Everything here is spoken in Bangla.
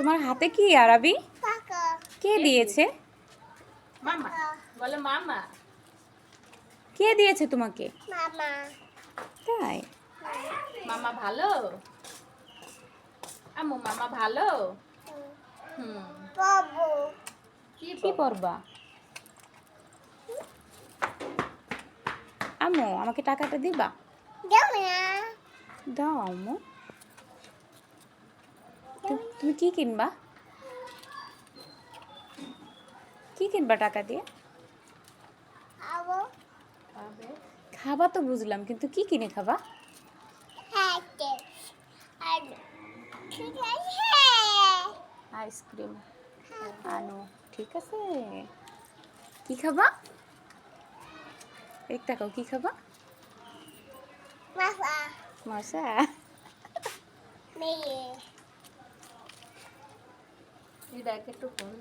তোমার হাতে কি আরাবি? কে দিয়েছে? মামা বলো মামা। কে দিয়েছে তোমাকে? মামা। তাই? মামা ভালো? আম্মু মামা ভালো? হুম। বাবু। কি পড়বা? আম্মু আমাকে টাকাটা দিবা? দাও না। দাও আম্মু। তুমি কি কিনবা? কি কিনবা টাকা দিয়ে? খাবো। খাবে? খাবা তো বুঝলাম, কিন্তু কি কিনে খাবা? খাইতে। আর ঠিক আছে। আইসক্রিম আনো, ঠিক আছে। কি খাবা? এক টাকাও কি খাবা? মামা। মশা। মেয়ে। এই দেখ একটু ফোন